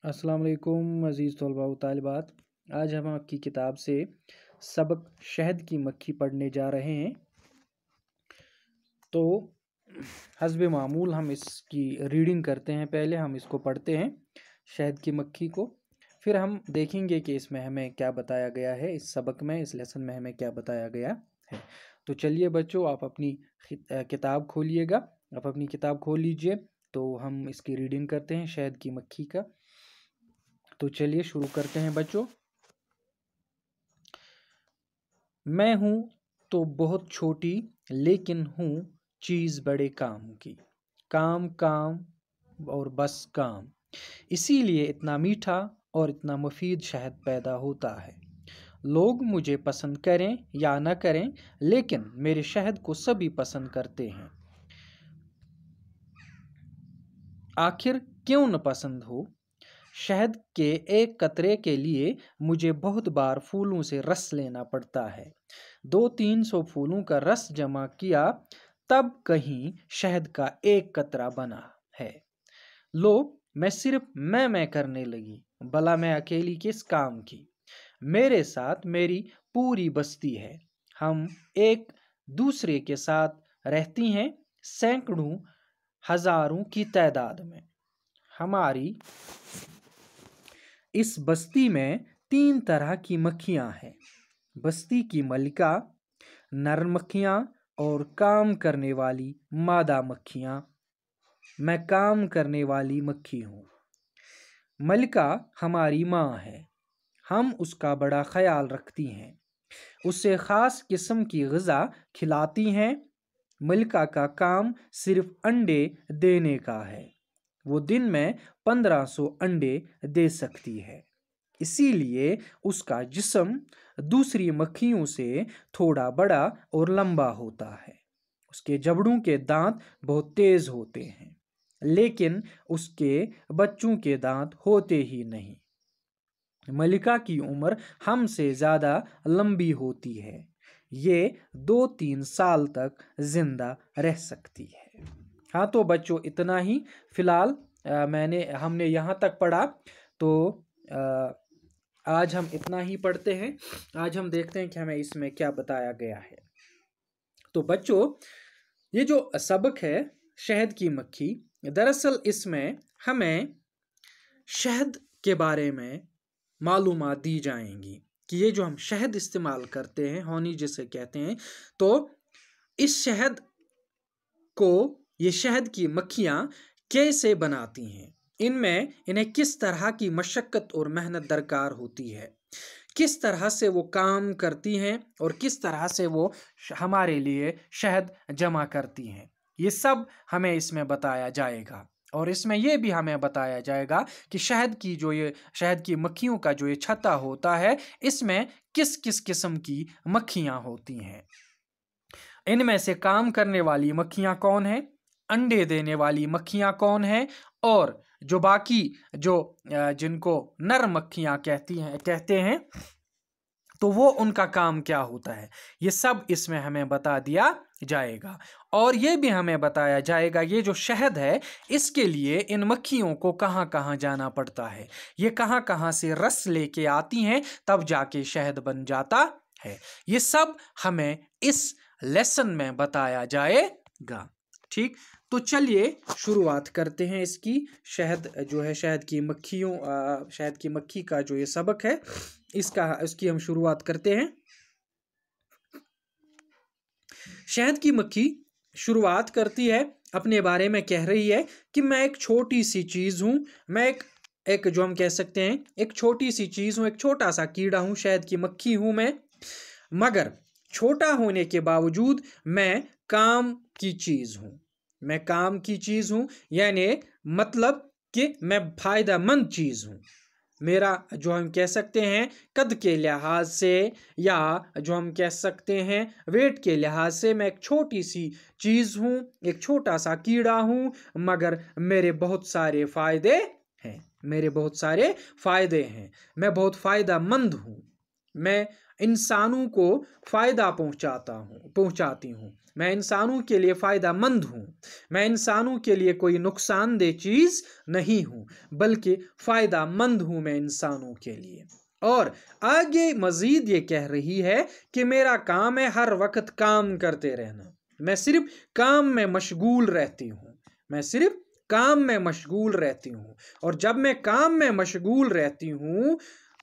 अस्सलाम वालेकुम अज़ीज़ तलबा व तालिबात। आज हम आपकी किताब से सबक शहद की मक्खी पढ़ने जा रहे हैं। तो हस्ब मामूल हम इसकी रीडिंग करते हैं। पहले हम इसको पढ़ते हैं शहद की मक्खी को, फिर हम देखेंगे कि इसमें हमें क्या बताया गया है, इस सबक में, इस लेसन में हमें क्या बताया गया है। तो चलिए बच्चों, आप अपनी किताब खोलिएगा, आप अपनी किताब खोल लीजिए। तो हम इसकी रीडिंग करते हैं शहद की मक्खी का। तो चलिए शुरू करते हैं बच्चों। मैं हूँ तो बहुत छोटी, लेकिन हूँ चीज़ बड़े काम की। काम काम और बस काम, इसीलिए इतना मीठा और इतना मुफीद शहद पैदा होता है। लोग मुझे पसंद करें या न करें, लेकिन मेरे शहद को सभी पसंद करते हैं। आखिर क्यों न पसंद हो? शहद के एक कतरे के लिए मुझे बहुत बार फूलों से रस लेना पड़ता है। 200-300 फूलों का रस जमा किया, तब कहीं शहद का एक कतरा बना है। लो, मैं सिर्फ मैं करने लगी। भला मैं अकेली किस काम की? मेरे साथ मेरी पूरी बस्ती है। हम एक दूसरे के साथ रहती हैं, सैकड़ों हजारों की तादाद में। हमारी इस बस्ती में 3 तरह की मक्खियाँ हैं। बस्ती की मलिका, नर मक्खियाँ और काम करने वाली मादा मक्खियाँ। मैं काम करने वाली मक्खी हूँ। मलिका हमारी माँ है। हम उसका बड़ा ख्याल रखती हैं, उसे ख़ास किस्म की ग़िज़ा खिलाती हैं। मलिका का काम सिर्फ अंडे देने का है। वो दिन में 1500 अंडे दे सकती है, इसीलिए उसका जिस्म दूसरी मक्खियों से थोड़ा बड़ा और लंबा होता है। उसके जबड़ों के दांत बहुत तेज होते हैं, लेकिन उसके बच्चों के दांत होते ही नहीं। मलिका की उम्र हमसे ज़्यादा लंबी होती है। ये 2-3 साल तक जिंदा रह सकती है। हाँ तो बच्चों, इतना ही फिलहाल हमने यहाँ तक पढ़ा। तो आज हम इतना ही पढ़ते हैं। आज हम देखते हैं कि हमें इसमें क्या बताया गया है। तो बच्चों, ये जो सबक है शहद की मक्खी, दरअसल इसमें हमें शहद के बारे में मालूमात दी जाएंगी कि ये जो हम शहद इस्तेमाल करते हैं, हनी जिसे कहते हैं, तो इस शहद को ये शहद की मक्खियाँ कैसे बनाती हैं, इन्हें किस तरह की मशक्क़त और मेहनत दरकार होती है, किस तरह से वो काम करती हैं और किस तरह से वो हमारे लिए शहद जमा करती हैं, ये सब हमें इसमें बताया जाएगा। और इसमें यह भी हमें बताया जाएगा कि शहद की मक्खियों का जो ये छत्ता होता है, इसमें किस किस किस्म की मक्खियाँ होती हैं। इनमें से काम करने वाली मक्खियाँ कौन हैं, अंडे देने वाली मक्खियाँ कौन हैं, और जो बाकी जिनको नर मक्खियाँ कहते हैं, तो वो उनका काम क्या होता है, ये सब इसमें हमें बता दिया जाएगा। और ये भी हमें बताया जाएगा ये जो शहद है, इसके लिए इन मक्खियों को कहाँ कहाँ जाना पड़ता है, ये कहाँ कहाँ से रस लेके आती हैं, तब जाके शहद बन जाता है। ये सब हमें इस लेसन में बताया जाएगा। ठीक, तो चलिए शुरुआत करते हैं इसकी। शहद की मक्खी का जो ये सबक है, इसकी हम शुरुआत करते हैं। शहद की मक्खी शुरुआत करती है, अपने बारे में कह रही है कि मैं एक छोटी सी चीज़ हूँ। मैं एक जो हम कह सकते हैं एक छोटी सी चीज़ हूँ, एक छोटा सा कीड़ा हूँ, शहद की मक्खी हूँ मैं। मगर छोटा होने के बावजूद मैं काम की चीज़ हूँ। मैं काम की चीज़ हूँ, यानी मतलब कि मैं फ़ायदेमंद चीज़ हूँ। मेरा जो हम कह सकते हैं कद के लिहाज से, या जो हम कह सकते हैं वेट के लिहाज से, मैं एक छोटी सी चीज़ हूँ, एक छोटा सा कीड़ा हूँ, मगर मेरे बहुत सारे फ़ायदे हैं। मैं बहुत फ़ायदेमंद हूँ। मैं इंसानों को फ़ायदा पहुंचाती हूँ। मैं इंसानों के लिए फ़ायदेमंद हूँ। मैं इंसानों के लिए कोई नुकसानदेह चीज़ नहीं हूँ, बल्कि फ़ायदेमंद हूँ मैं इंसानों के लिए। और आगे मज़ीद ये कह रही है कि मेरा काम है हर वक्त काम करते रहना। मैं सिर्फ काम में मशगूल रहती हूँ। मैं सिर्फ काम में मशगूल रहती हूँ। और जब मैं काम में मशगूल रहती हूँ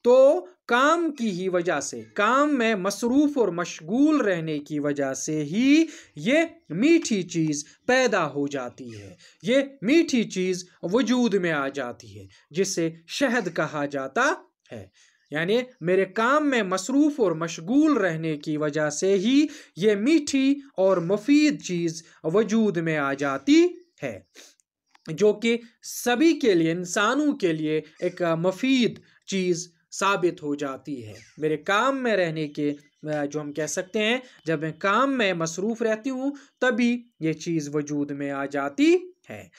तो काम की ही वजह से, काम में मसरूफ़ और मशगूल रहने की वजह से ही ये मीठी चीज़ पैदा हो जाती है, ये मीठी चीज़ वजूद में आ जाती है, जिसे शहद कहा जाता है। यानी मेरे काम में मसरूफ़ और मशगूल रहने की वजह से ही ये मीठी और मुफीद चीज़ वजूद में आ जाती है, जो कि सभी के लिए, इंसानों के लिए एक मुफीद चीज़ साबित हो जाती है। मेरे काम में रहने के जो हम कह सकते हैं, जब मैं काम में मसरूफ़ रहती हूँ तभी ये चीज़ वजूद में आ जाती है।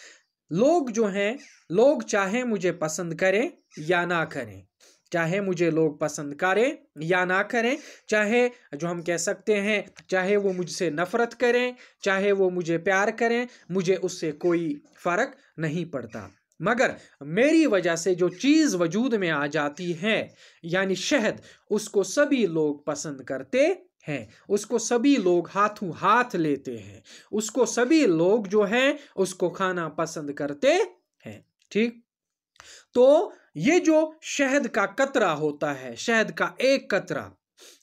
लोग जो हैं, लोग चाहे मुझे पसंद करें या ना करें, चाहे मुझे लोग पसंद करें या ना करें, चाहे जो हम कह सकते हैं, चाहे वो मुझसे नफ़रत करें, चाहे वो मुझे प्यार करें, मुझे उससे कोई फ़र्क नहीं पड़ता। मगर मेरी वजह से जो चीज़ वजूद में आ जाती है, यानी शहद, उसको सभी लोग पसंद करते हैं, उसको सभी लोग हाथों हाथ लेते हैं, उसको सभी लोग जो हैं उसको खाना पसंद करते हैं। ठीक, तो ये जो शहद का कतरा होता है, शहद का एक कतरा,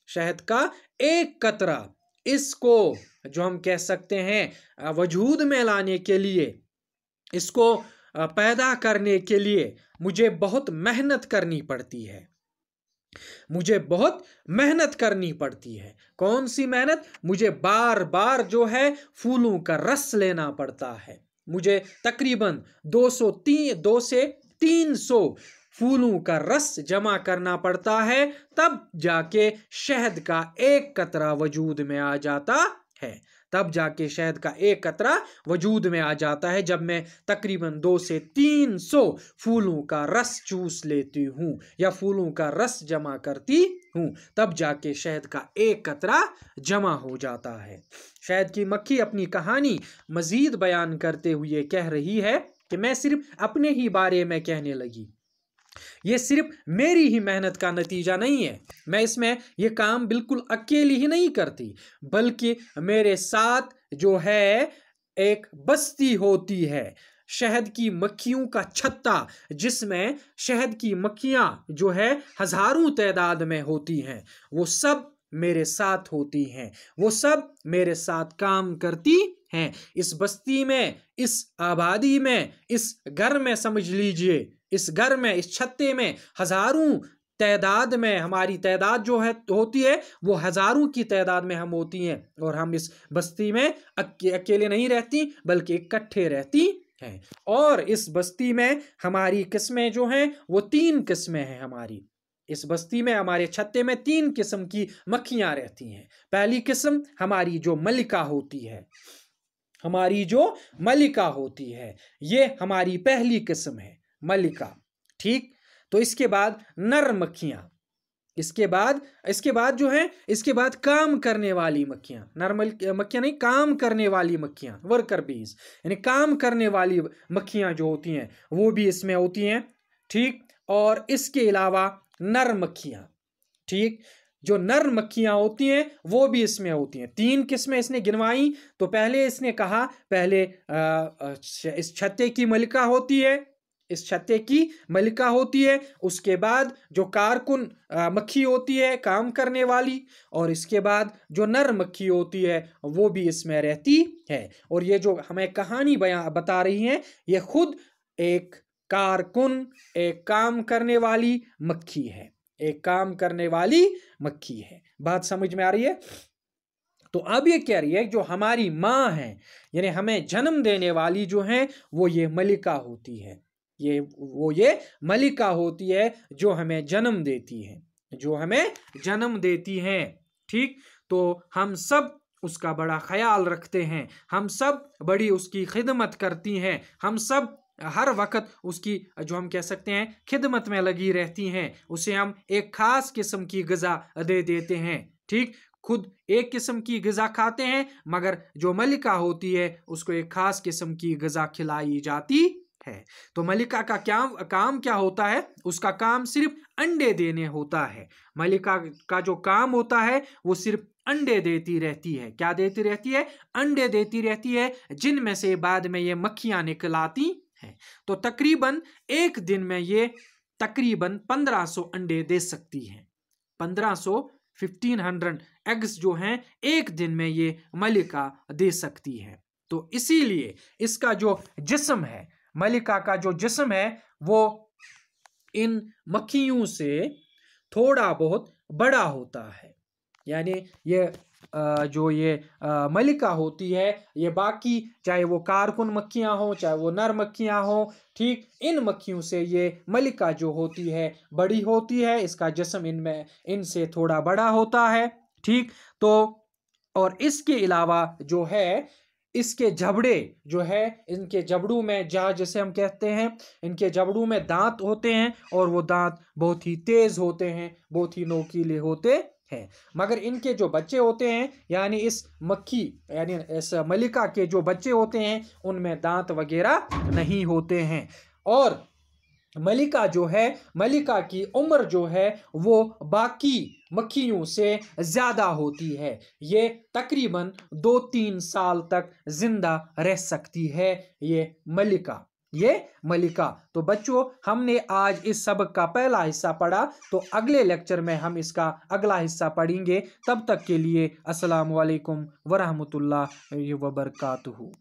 शहद का एक कतरा, इसको जो हम कह सकते हैं वजूद में लाने के लिए, इसको पैदा करने के लिए मुझे बहुत मेहनत करनी पड़ती है। मुझे बहुत मेहनत करनी पड़ती है। कौन सी मेहनत? मुझे बार बार जो है फूलों का रस लेना पड़ता है। मुझे तकरीबन 2 से 300 फूलों का रस जमा करना पड़ता है, तब जाके शहद का एक कतरा वजूद में आ जाता है। तब जाके शहद का एक कतरा वजूद में आ जाता है, जब मैं तकरीबन 2 से 300 फूलों का रस चूस लेती हूँ या फूलों का रस जमा करती हूँ, तब जाके शहद का एक कतरा जमा हो जाता है। शहद की मक्खी अपनी कहानी मजीद बयान करते हुए कह रही है कि मैं सिर्फ अपने ही बारे में कहने लगी, ये सिर्फ मेरी ही मेहनत का नतीजा नहीं है। मैं इसमें ये काम बिल्कुल अकेली ही नहीं करती, बल्कि मेरे साथ जो है एक बस्ती होती है, शहद की मक्खियों का छत्ता, जिसमें शहद की मक्खियाँ जो है हजारों तादाद में होती हैं। वो सब मेरे साथ होती हैं, वो सब मेरे साथ काम करती हैं। इस बस्ती में, इस आबादी में, इस घर में, समझ लीजिए इस घर में, इस छत्ते में हजारों तादाद में, हमारी तादाद जो है होती है वो हजारों की तादाद में हम होती हैं। और हम इस बस्ती में अकेले नहीं रहती, बल्कि इकट्ठे रहती हैं। और इस बस्ती में हमारी किस्में जो हैं वो 3 किस्में हैं। हमारी इस बस्ती में, हमारे छत्ते में 3 किस्म की मक्खियाँ रहती हैं। पहली किस्म हमारी जो मलिका होती है, हमारी जो मलिका होती है, ये हमारी पहली किस्म है, मलिका। ठीक, तो इसके बाद नर मक्खियाँ, इसके बाद जो है, इसके बाद काम करने वाली मक्खियाँ, नर मक्खियाँ नहीं, काम करने वाली मक्खियाँ, वर्कर बीज, यानी काम करने वाली मक्खियाँ जो होती हैं वो भी इसमें होती हैं। ठीक, और इसके अलावा नर मक्खियाँ, ठीक, जो नर मक्खियाँ होती हैं वो भी इसमें होती हैं। 3 किस्में इसने गिनवाई। तो पहले इसने कहा, पहले इस छत्ते की मलिका होती है, इस छत्ते की मलिका होती है, उसके बाद जो कारकुन मक्खी होती है, काम करने वाली, और इसके बाद जो नर मक्खी होती है वो भी इसमें रहती है। और ये जो हमें कहानी बता रही है, ये खुद एक कारकुन, एक काम करने वाली मक्खी है, एक काम करने वाली मक्खी है। बात समझ में आ रही है? तो अब ये कह रही है जो हमारी माँ है, यानी हमें जन्म देने वाली जो है वो ये मलिका होती है, ये मलिका होती है जो हमें जन्म देती है, जो हमें जन्म देती है। ठीक, तो हम सब उसका बड़ा ख्याल रखते हैं, हम सब बड़ी उसकी खिदमत करती हैं, हम सब हर वक्त उसकी जो हम कह सकते हैं खिदमत में लगी रहती हैं। उसे हम एक खास किस्म की ग़िज़ा दे देते हैं। ठीक, खुद एक किस्म की ग़िज़ा खाते हैं, मगर जो मलिका होती है उसको एक खास किस्म की ग़िज़ा खिलाई जाती है। तो मलिका का क्या काम क्या होता है? उसका काम सिर्फ अंडे देने होता है। मलिका का जो काम होता है वो सिर्फ अंडे देती रहती है। क्या देती रहती है? अंडे देती रहती है, जिनमें से बाद में ये मक्खियां निकल आती हैं। तो तकरीबन एक दिन में ये तकरीबन 1500 अंडे दे सकती है। 1500 एग्स जो हैं एक दिन में ये मलिका दे सकती है। तो इसीलिए इसका जो जिस्म है, मलिका का जो जिस्म है, वो इन मक्खियों से थोड़ा बहुत बड़ा होता है। यानी ये जो ये मलिका होती है, ये बाकी चाहे वो कारकुन मक्खियां हो चाहे वो नर मक्खियां हो, ठीक, इन मक्खियों से ये मलिका जो होती है बड़ी होती है। इसका जिस्म इनमें इनसे थोड़ा बड़ा होता है। ठीक, तो और इसके अलावा जो है इसके जबड़े जो है, इनके जबड़ों में जैसे हम कहते हैं, इनके जबड़ों में दांत होते हैं और वो दांत बहुत ही तेज होते हैं, बहुत ही नोकीले होते हैं। मगर इनके जो बच्चे होते हैं, यानी इस मक्खी यानी इस मलिका के जो बच्चे होते हैं, उनमें दांत वगैरह नहीं होते हैं। और मलिका जो है, मलिका की उम्र जो है वो बाकी मक्खियों से ज़्यादा होती है। ये तकरीबन 2-3 साल तक जिंदा रह सकती है ये मलिका। तो बच्चों, हमने आज इस सबक का पहला हिस्सा पढ़ा। तो अगले लेक्चर में हम इसका अगला हिस्सा पढ़ेंगे। तब तक के लिए अस्सलामु अलैकुम वरहमतुल्लाहि वबरकातुहू।